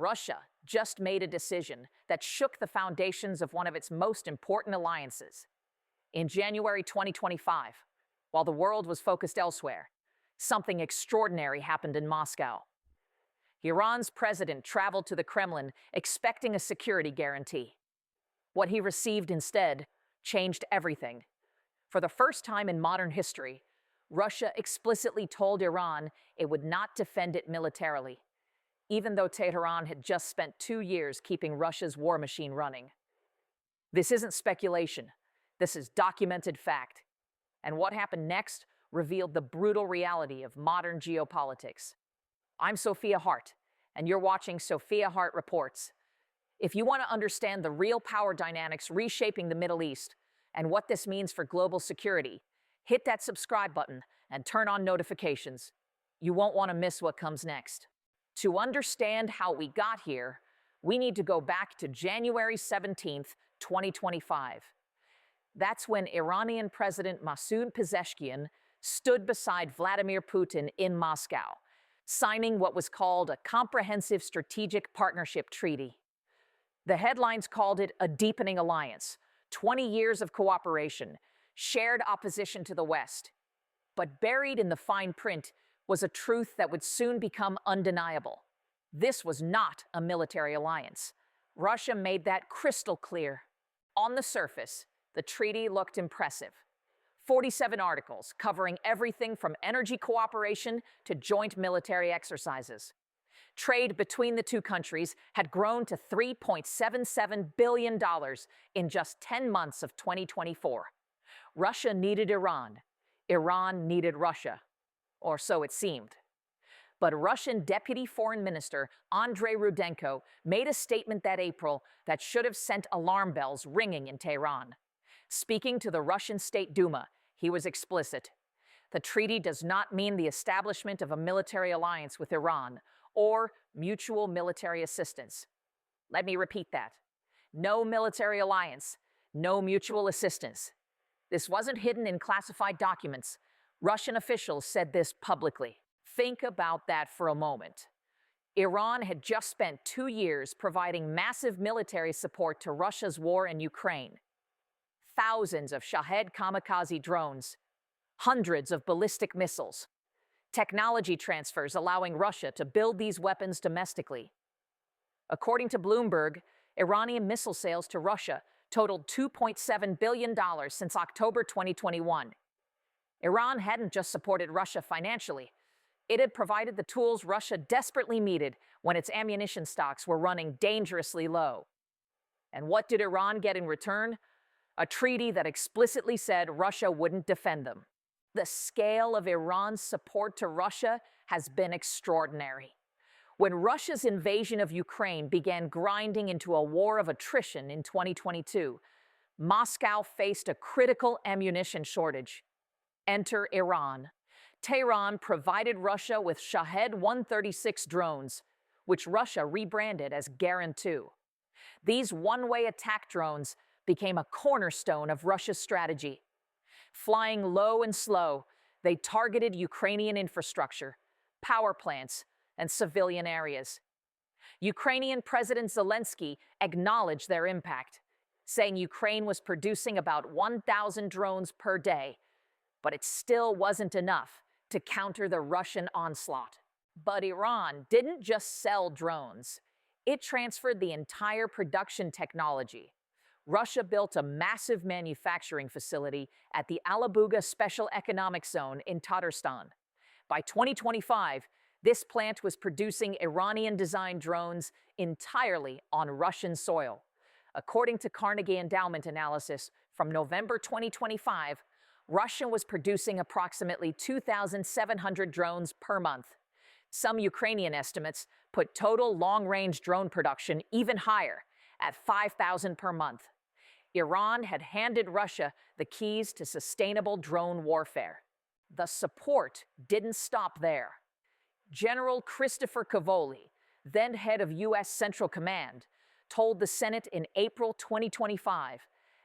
Russia just made a decision that shook the foundations of one of its most important alliances. In January 2025, while the world was focused elsewhere, something extraordinary happened in Moscow. Iran's president traveled to the Kremlin expecting a security guarantee. What he received instead changed everything. For the first time in modern history, Russia explicitly told Iran it would not defend it militarily, even though Tehran had just spent 2 years keeping Russia's war machine running. This isn't speculation. This is documented fact. And what happened next revealed the brutal reality of modern geopolitics. I'm Sophia Hart, and you're watching Sophia Hart Reports. If you want to understand the real power dynamics reshaping the Middle East and what this means for global security, hit that subscribe button and turn on notifications. You won't want to miss what comes next. To understand how we got here, we need to go back to January 17th, 2025. That's when Iranian President Masoud Pezeshkian stood beside Vladimir Putin in Moscow, signing what was called a Comprehensive Strategic Partnership Treaty. The headlines called it a deepening alliance, 20 years of cooperation, shared opposition to the West. But buried in the fine print was a truth that would soon become undeniable. This was not a military alliance. Russia made that crystal clear. On the surface, the treaty looked impressive. 47 articles covering everything from energy cooperation to joint military exercises. Trade between the two countries had grown to $3.77 billion in just 10 months of 2024. Russia needed Iran. Iran needed Russia. Or so it seemed. But Russian Deputy Foreign Minister Andrei Rudenko made a statement that April that should have sent alarm bells ringing in Tehran. Speaking to the Russian State Duma, he was explicit. The treaty does not mean the establishment of a military alliance with Iran or mutual military assistance. Let me repeat that. No military alliance, no mutual assistance. This wasn't hidden in classified documents. Russian officials said this publicly. Think about that for a moment. Iran had just spent 2 years providing massive military support to Russia's war in Ukraine. Thousands of Shahed kamikaze drones, hundreds of ballistic missiles, technology transfers allowing Russia to build these weapons domestically. According to Bloomberg, Iranian missile sales to Russia totaled $2.7 billion since October 2021. Iran hadn't just supported Russia financially. It had provided the tools Russia desperately needed when its ammunition stocks were running dangerously low. And what did Iran get in return? A treaty that explicitly said Russia wouldn't defend them. The scale of Iran's support to Russia has been extraordinary. When Russia's invasion of Ukraine began grinding into a war of attrition in 2022, Moscow faced a critical ammunition shortage. Enter Iran. Tehran provided Russia with Shahed 136 drones, which Russia rebranded as Garan-2. These one-way attack drones became a cornerstone of Russia's strategy. Flying low and slow, they targeted Ukrainian infrastructure, power plants, and civilian areas. Ukrainian President Zelensky acknowledged their impact, saying Ukraine was producing about 1,000 drones per day, but it still wasn't enough to counter the Russian onslaught. But Iran didn't just sell drones. It transferred the entire production technology. Russia built a massive manufacturing facility at the Alabuga Special Economic Zone in Tatarstan. By 2025, this plant was producing Iranian-designed drones entirely on Russian soil. According to Carnegie Endowment analysis from November 2025, Russia was producing approximately 2,700 drones per month. Some Ukrainian estimates put total long-range drone production even higher, at 5,000 per month. Iran had handed Russia the keys to sustainable drone warfare. The support didn't stop there. General Christopher Cavoli, then head of U.S. Central Command, told the Senate in April 2025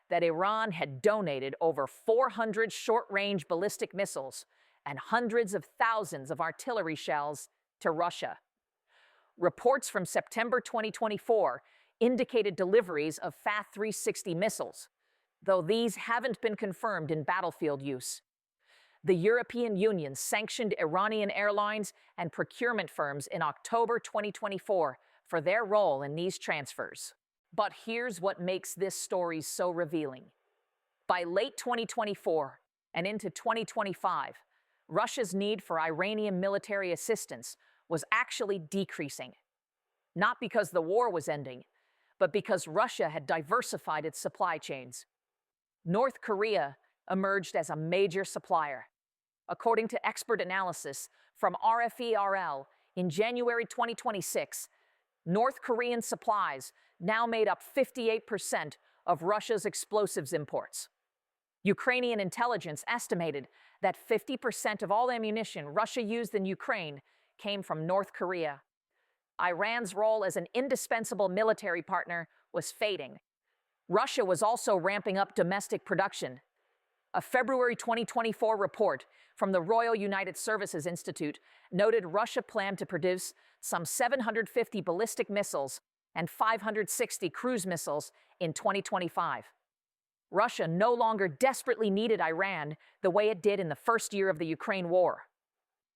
that Iran had donated over 400 short-range ballistic missiles and hundreds of thousands of artillery shells to Russia. Reports from September 2024 indicated deliveries of FA-360 missiles, though these haven't been confirmed in battlefield use. The European Union sanctioned Iranian airlines and procurement firms in October 2024 for their role in these transfers. But here's what makes this story so revealing. By late 2024 and into 2025, Russia's need for Iranian military assistance was actually decreasing. Not because the war was ending, but because Russia had diversified its supply chains. North Korea emerged as a major supplier. According to expert analysis from RFERL, in January 2026, North Korean supplies now made up 58% of Russia's explosives imports. Ukrainian intelligence estimated that 50% of all ammunition Russia used in Ukraine came from North Korea. Iran's role as an indispensable military partner was fading. Russia was also ramping up domestic production. A February 2024 report from the Royal United Services Institute noted Russia planned to produce some 750 ballistic missiles and 560 cruise missiles in 2025. Russia no longer desperately needed Iran the way it did in the first year of the Ukraine war.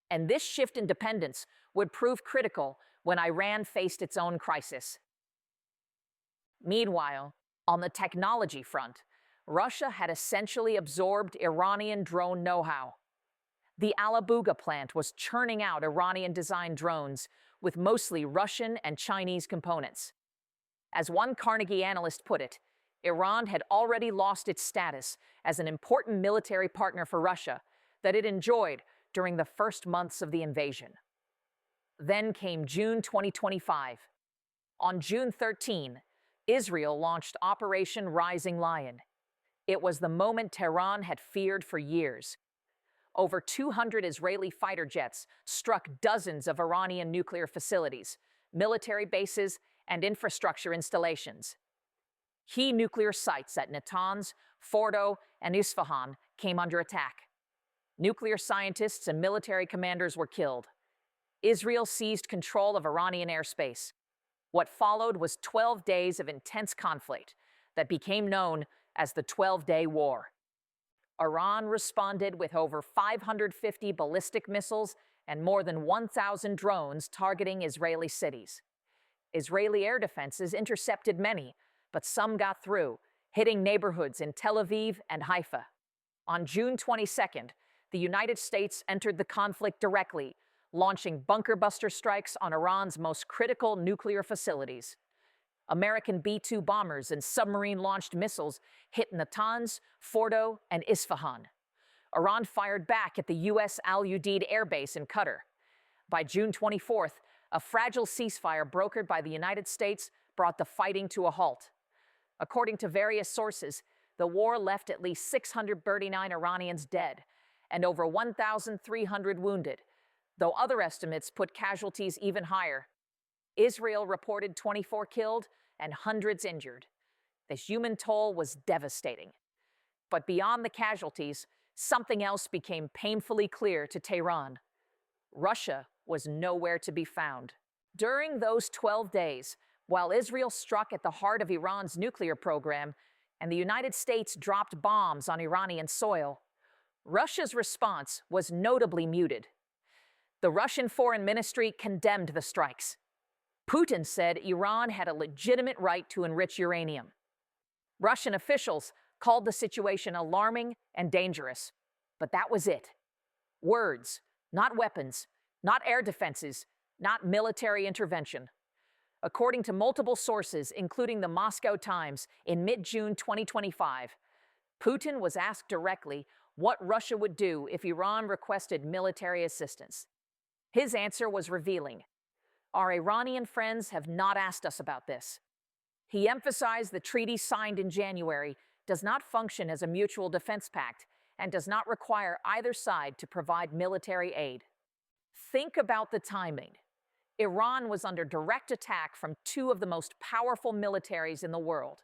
And this shift in dependence would prove critical when Iran faced its own crisis. Meanwhile, on the technology front, Russia had essentially absorbed Iranian drone know-how. The Alabuga plant was churning out Iranian-designed drones with mostly Russian and Chinese components. As one Carnegie analyst put it, Iran had already lost its status as an important military partner for Russia that it enjoyed during the first months of the invasion. Then came June 2025. On June 13, Israel launched Operation Rising Lion. It was the moment Tehran had feared for years. Over 200 Israeli fighter jets struck dozens of Iranian nuclear facilities, military bases, and infrastructure installations. Key nuclear sites at Natanz, Fordo, and Isfahan came under attack. Nuclear scientists and military commanders were killed. Israel seized control of Iranian airspace. What followed was 12 days of intense conflict that became known as the 12-Day War. Iran responded with over 550 ballistic missiles and more than 1,000 drones targeting Israeli cities. Israeli air defenses intercepted many, but some got through, hitting neighborhoods in Tel Aviv and Haifa. On June 22nd, the United States entered the conflict directly, launching bunker-buster strikes on Iran's most critical nuclear facilities. American B-2 bombers and submarine-launched missiles hit Natanz, Fordo, and Isfahan. Iran fired back at the U.S. Al Udeid Air Base in Qatar. By June 24th, a fragile ceasefire brokered by the United States brought the fighting to a halt. According to various sources, the war left at least 639 Iranians dead and over 1,300 wounded, though other estimates put casualties even higher. Israel reported 24 killed and hundreds injured. The human toll was devastating. But beyond the casualties, something else became painfully clear to Tehran. Russia was nowhere to be found. During those 12 days, while Israel struck at the heart of Iran's nuclear program and the United States dropped bombs on Iranian soil, Russia's response was notably muted. The Russian Foreign Ministry condemned the strikes. Putin said Iran had a legitimate right to enrich uranium. Russian officials called the situation alarming and dangerous, but that was it. Words, not weapons, not air defenses, not military intervention. According to multiple sources, including the Moscow Times, in mid-June 2025, Putin was asked directly what Russia would do if Iran requested military assistance. His answer was revealing. Our Iranian friends have not asked us about this. He emphasized the treaty signed in January does not function as a mutual defense pact and does not require either side to provide military aid. Think about the timing. Iran was under direct attack from two of the most powerful militaries in the world.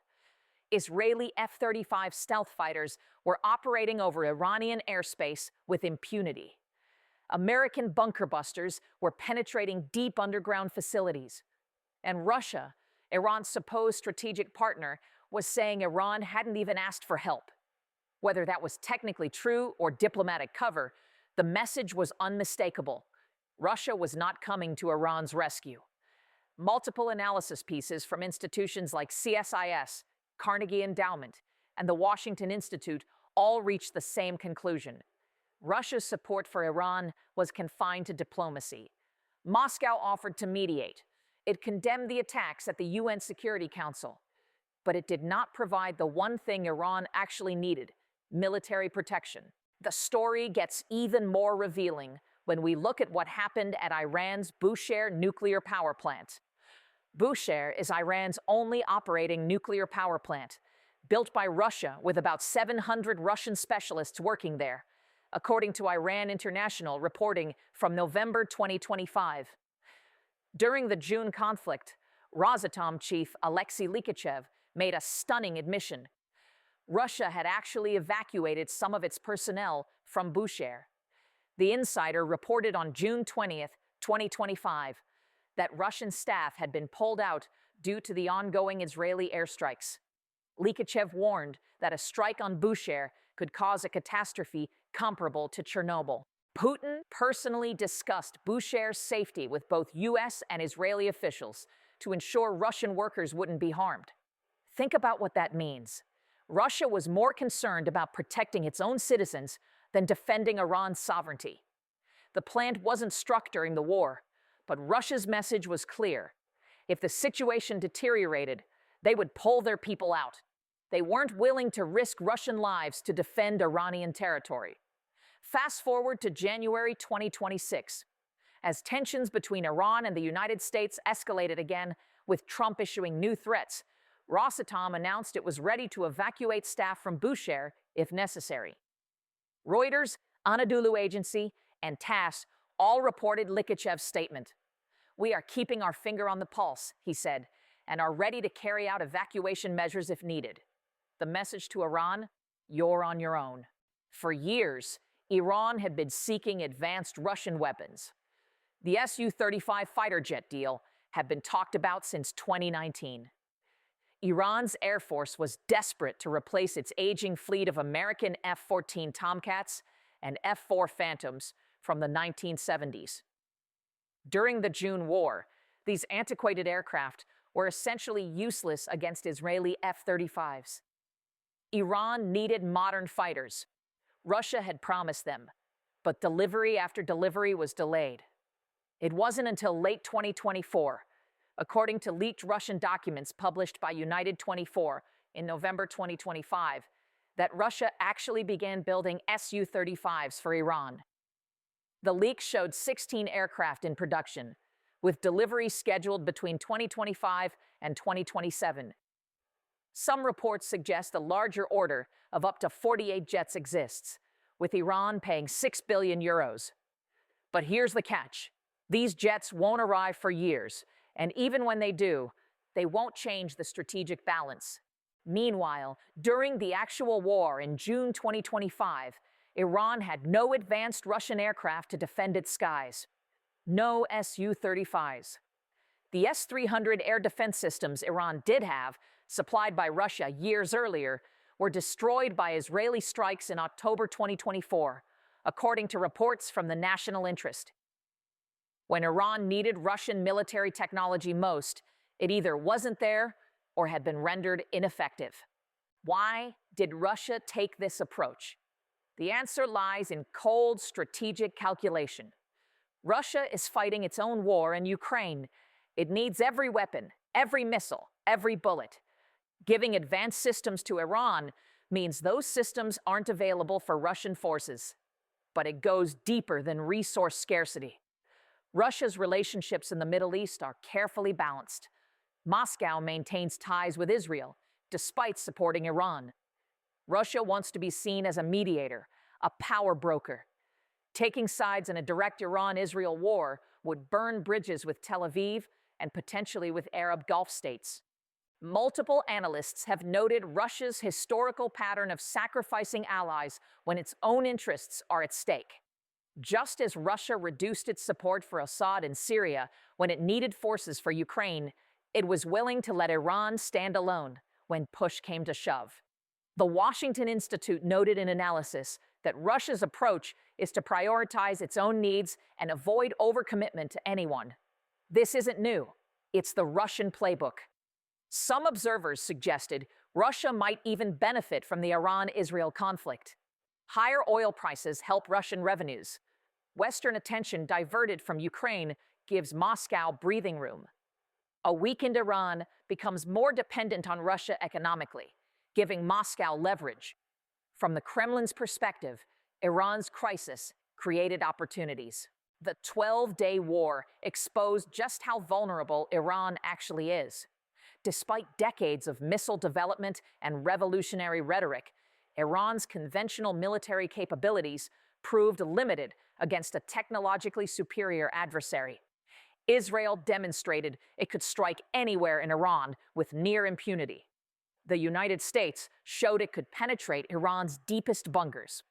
Israeli F-35 stealth fighters were operating over Iranian airspace with impunity. American bunker busters were penetrating deep underground facilities. And Russia, Iran's supposed strategic partner, was saying Iran hadn't even asked for help. Whether that was technically true or diplomatic cover, the message was unmistakable. Russia was not coming to Iran's rescue. Multiple analysis pieces from institutions like CSIS, Carnegie Endowment, and the Washington Institute all reached the same conclusion. Russia's support for Iran was confined to diplomacy. Moscow offered to mediate. It condemned the attacks at the UN Security Council. But it did not provide the one thing Iran actually needed: military protection. The story gets even more revealing when we look at what happened at Iran's Bushehr nuclear power plant. Bushehr is Iran's only operating nuclear power plant, built by Russia with about 700 Russian specialists working there, according to Iran International reporting from November 2025. During the June conflict, Rosatom chief Alexei Likachev made a stunning admission. Russia had actually evacuated some of its personnel from Bushehr. The Insider reported on June 20th, 2025, that Russian staff had been pulled out due to the ongoing Israeli airstrikes. Likachev warned that a strike on Bushehr could cause a catastrophe comparable to Chernobyl. Putin personally discussed Bushehr's safety with both U.S. and Israeli officials to ensure Russian workers wouldn't be harmed. Think about what that means. Russia was more concerned about protecting its own citizens than defending Iran's sovereignty. The plant wasn't struck during the war, but Russia's message was clear. If the situation deteriorated, they would pull their people out. They weren't willing to risk Russian lives to defend Iranian territory. Fast forward to January 2026. As tensions between Iran and the United States escalated again, with Trump issuing new threats, Rosatom announced it was ready to evacuate staff from Bushehr if necessary. Reuters, Anadolu Agency, and TASS all reported Likachev's statement. "We are keeping our finger on the pulse," he said, "and are ready to carry out evacuation measures if needed." The message to Iran: you're on your own. For years, Iran had been seeking advanced Russian weapons. The Su-35 fighter jet deal had been talked about since 2019. Iran's Air Force was desperate to replace its aging fleet of American F-14 Tomcats and F-4 Phantoms from the 1970s. During the June War, these antiquated aircraft were essentially useless against Israeli F-35s. Iran needed modern fighters. Russia had promised them, but delivery after delivery was delayed. It wasn't until late 2024, according to leaked Russian documents published by United 24 in November 2025, that Russia actually began building Su-35s for Iran. The leak showed 16 aircraft in production, with delivery scheduled between 2025 and 2027. Some reports suggest a larger order of up to 48 jets exists, with Iran paying 6 billion euros. But here's the catch. These jets won't arrive for years, and even when they do, they won't change the strategic balance. Meanwhile, during the actual war in June 2025, Iran had no advanced Russian aircraft to defend its skies. No Su-35s. The S-300 air defense systems Iran did have, supplied by Russia years earlier, were destroyed by Israeli strikes in October 2024, according to reports from the national interest. When Iran needed Russian military technology most, it either wasn't there or had been rendered ineffective. Why did Russia take this approach? The answer lies in cold strategic calculation. Russia is fighting its own war in Ukraine. It needs every weapon, every missile, every bullet. Giving advanced systems to Iran means those systems aren't available for Russian forces. But it goes deeper than resource scarcity. Russia's relationships in the Middle East are carefully balanced. Moscow maintains ties with Israel, despite supporting Iran. Russia wants to be seen as a mediator, a power broker. Taking sides in a direct Iran-Israel war would burn bridges with Tel Aviv and potentially with Arab Gulf states. Multiple analysts have noted Russia's historical pattern of sacrificing allies when its own interests are at stake. Just as Russia reduced its support for Assad in Syria when it needed forces for Ukraine, it was willing to let Iran stand alone when push came to shove. The Washington Institute noted in analysis that Russia's approach is to prioritize its own needs and avoid overcommitment to anyone. This isn't new. It's the Russian playbook. Some observers suggested Russia might even benefit from the Iran-Israel conflict. Higher oil prices help Russian revenues. Western attention diverted from Ukraine gives Moscow breathing room. A weakened Iran becomes more dependent on Russia economically, giving Moscow leverage. From the Kremlin's perspective, Iran's crisis created opportunities. The 12-day war exposed just how vulnerable Iran actually is. Despite decades of missile development and revolutionary rhetoric, Iran's conventional military capabilities proved limited against a technologically superior adversary. Israel demonstrated it could strike anywhere in Iran with near impunity. The United States showed it could penetrate Iran's deepest bunkers.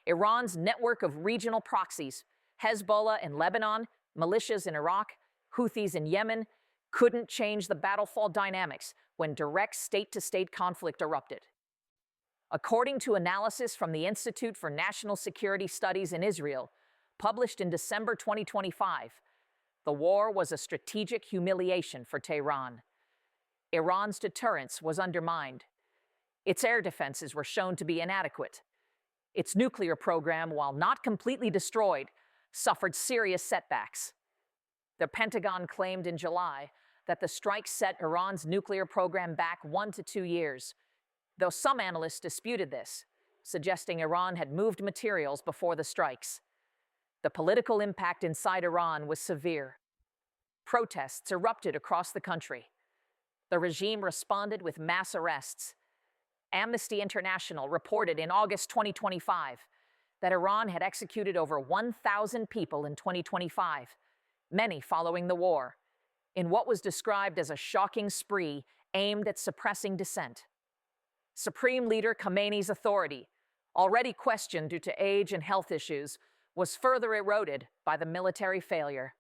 Iran's network of regional proxies, Hezbollah in Lebanon, militias in Iraq, Houthis in Yemen, couldn't change the battlefall dynamics when direct state-to-state conflict erupted. According to analysis from the Institute for National Security Studies in Israel, published in December 2025, the war was a strategic humiliation for Tehran. Iran's deterrence was undermined. Its air defenses were shown to be inadequate. Its nuclear program, while not completely destroyed, suffered serious setbacks. The Pentagon claimed in July that the strike set Iran's nuclear program back 1 to 2 years, though some analysts disputed this, suggesting Iran had moved materials before the strikes. The political impact inside Iran was severe. Protests erupted across the country. The regime responded with mass arrests. Amnesty International reported in August 2025 that Iran had executed over 1,000 people in 2025, many following the war, in what was described as a shocking spree aimed at suppressing dissent. Supreme Leader Khamenei's authority, already questioned due to age and health issues, was further eroded by the military failure.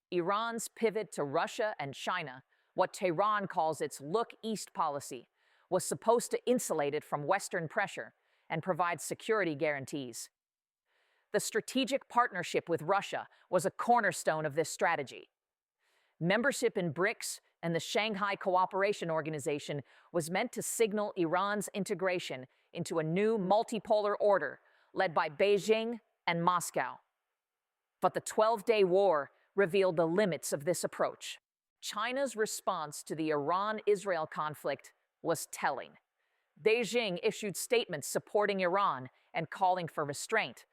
Iran's pivot to Russia and China, what Tehran calls its Look East policy, was supposed to insulate it from Western pressure and provide security guarantees. The strategic partnership with Russia was a cornerstone of this strategy. Membership in BRICS and the Shanghai Cooperation Organization was meant to signal Iran's integration into a new multipolar order led by Beijing and Moscow. But the 12-day war revealed the limits of this approach. China's response to the Iran-Israel conflict was telling. Beijing issued statements supporting Iran and calling for restraint,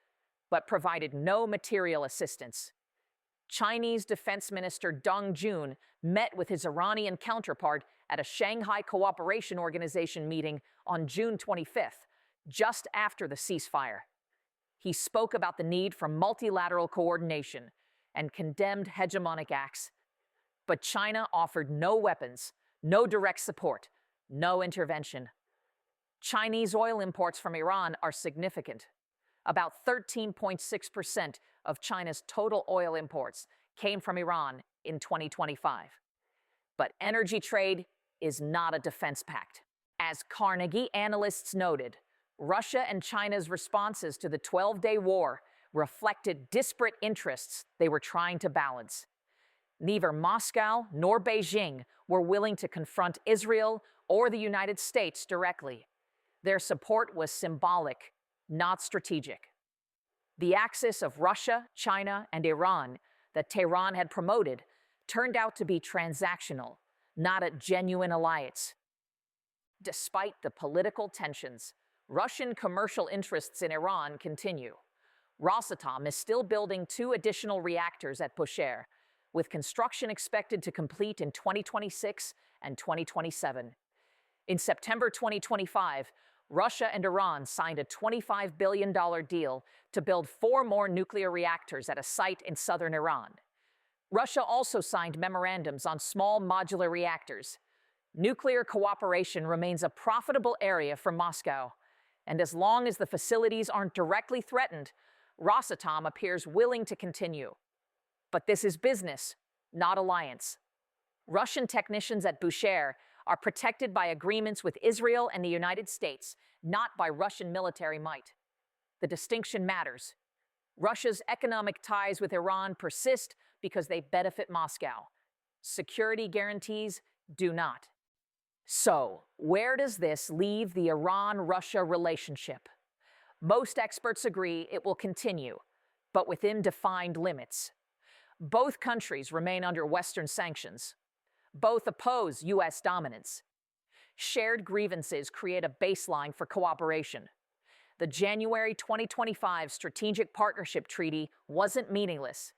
but provided no material assistance. Chinese Defense Minister Deng Jun met with his Iranian counterpart at a Shanghai Cooperation Organization meeting on June 25th, just after the ceasefire. He spoke about the need for multilateral coordination and condemned hegemonic acts. But China offered no weapons, no direct support, no intervention. Chinese oil imports from Iran are significant. About 13.6% of China's total oil imports came from Iran in 2025. But energy trade is not a defense pact. As Carnegie analysts noted, Russia and China's responses to the 12-day war reflected disparate interests they were trying to balance. Neither Moscow nor Beijing were willing to confront Israel or the United States directly. Their support was symbolic, not strategic. The axis of Russia, China, and Iran that Tehran had promoted turned out to be transactional, not a genuine alliance. Despite the political tensions, Russian commercial interests in Iran continue. Rosatom is still building 2 additional reactors at Bushehr, with construction expected to complete in 2026 and 2027. In September 2025, Russia and Iran signed a $25 billion deal to build 4 more nuclear reactors at a site in southern Iran. Russia also signed memorandums on small modular reactors. Nuclear cooperation remains a profitable area for Moscow, and as long as the facilities aren't directly threatened, Rosatom appears willing to continue. But this is business, not alliance. Russian technicians at Bushehr are protected by agreements with Israel and the United States, not by Russian military might. The distinction matters. Russia's economic ties with Iran persist because they benefit Moscow. Security guarantees do not. So, where does this leave the Iran-Russia relationship? Most experts agree it will continue, but within defined limits. Both countries remain under Western sanctions. Both oppose U.S. dominance. Shared grievances create a baseline for cooperation. The January 2025 Strategic Partnership Treaty wasn't meaningless.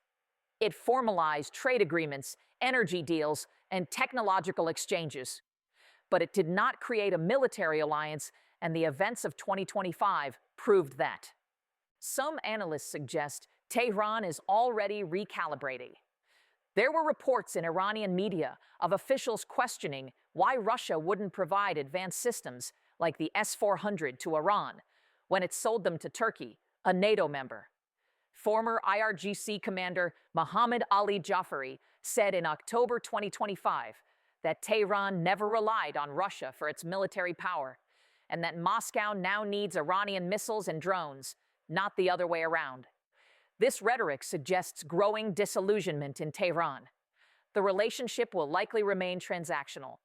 It formalized trade agreements, energy deals, and technological exchanges. But it did not create a military alliance, and the events of 2025 proved that. Some analysts suggest Tehran is already recalibrating. There were reports in Iranian media of officials questioning why Russia wouldn't provide advanced systems like the S-400 to Iran when it sold them to Turkey, a NATO member. Former IRGC commander Mohammad Ali Jafari said in October 2025 that Tehran never relied on Russia for its military power, and that Moscow now needs Iranian missiles and drones, not the other way around. This rhetoric suggests growing disillusionment in Tehran. The relationship will likely remain transactional.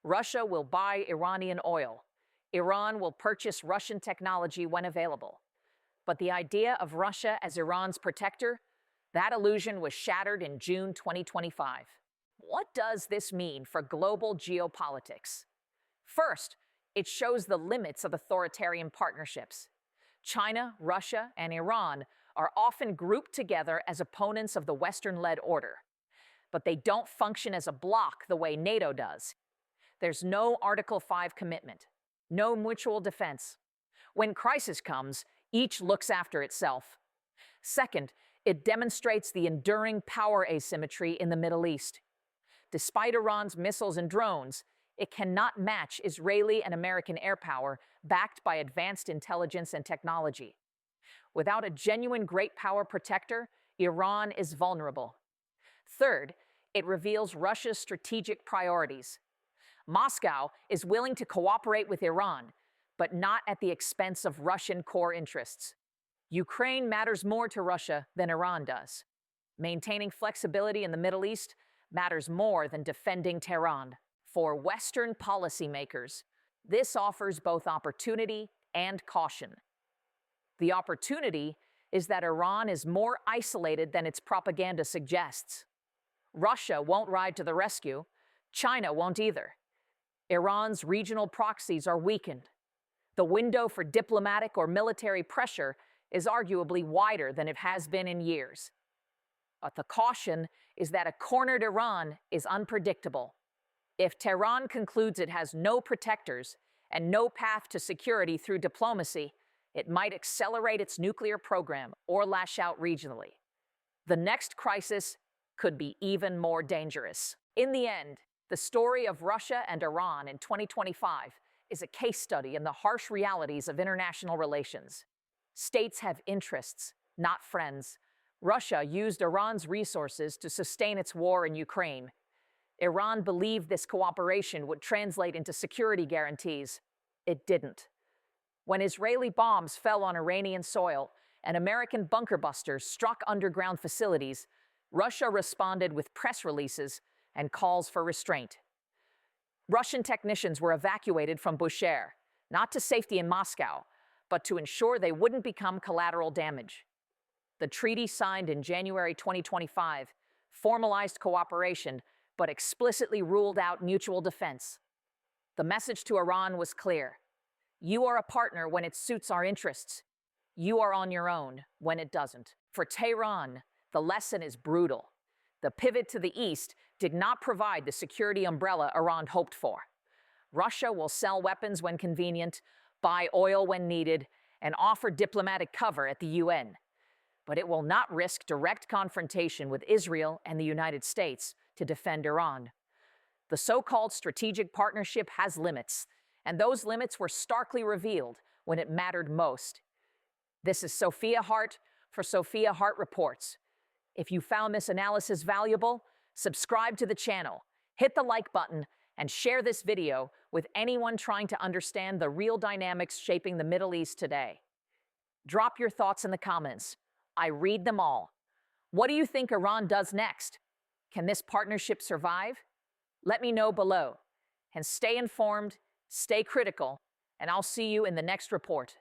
Russia will buy Iranian oil. Iran will purchase Russian technology when available. But the idea of Russia as Iran's protector, that illusion was shattered in June 2025. What does this mean for global geopolitics? First, it shows the limits of authoritarian partnerships. China, Russia, and Iran are often grouped together as opponents of the Western-led order. But they don't function as a bloc the way NATO does. There's no Article 5 commitment, no mutual defense. When crisis comes, each looks after itself. Second, it demonstrates the enduring power asymmetry in the Middle East. Despite Iran's missiles and drones, it cannot match Israeli and American air power backed by advanced intelligence and technology. Without a genuine great power protector, Iran is vulnerable. Third, it reveals Russia's strategic priorities. Moscow is willing to cooperate with Iran, but not at the expense of Russian core interests. Ukraine matters more to Russia than Iran does. Maintaining flexibility in the Middle East matters more than defending Tehran. For Western policymakers, this offers both opportunity and caution. The opportunity is that Iran is more isolated than its propaganda suggests. Russia won't ride to the rescue. China won't either. Iran's regional proxies are weakened. The window for diplomatic or military pressure is arguably wider than it has been in years. But the caution is that a cornered Iran is unpredictable. If Tehran concludes it has no protectors and no path to security through diplomacy, it might accelerate its nuclear program or lash out regionally. The next crisis could be even more dangerous. In the end, the story of Russia and Iran in 2025 is a case study in the harsh realities of international relations. States have interests, not friends. Russia used Iran's resources to sustain its war in Ukraine. Iran believed this cooperation would translate into security guarantees. It didn't. When Israeli bombs fell on Iranian soil and American bunker busters struck underground facilities, Russia responded with press releases and calls for restraint. Russian technicians were evacuated from Bushehr, not to safety in Moscow, but to ensure they wouldn't become collateral damage. The treaty signed in January 2025 formalized cooperation, but explicitly ruled out mutual defense. The message to Iran was clear. You are a partner when it suits our interests. You are on your own when it doesn't. For Tehran, the lesson is brutal. The pivot to the east did not provide the security umbrella Iran hoped for. Russia will sell weapons when convenient, buy oil when needed, and offer diplomatic cover at the UN. But it will not risk direct confrontation with Israel and the United States to defend Iran. The so-called strategic partnership has limits, and those limits were starkly revealed when it mattered most. This is Sophia Hart for Sophia Hart Reports. If you found this analysis valuable, subscribe to the channel, hit the like button, and share this video with anyone trying to understand the real dynamics shaping the Middle East today. Drop your thoughts in the comments. I read them all. What do you think Iran does next? Can this partnership survive? Let me know below. And stay informed, stay critical, and I'll see you in the next report.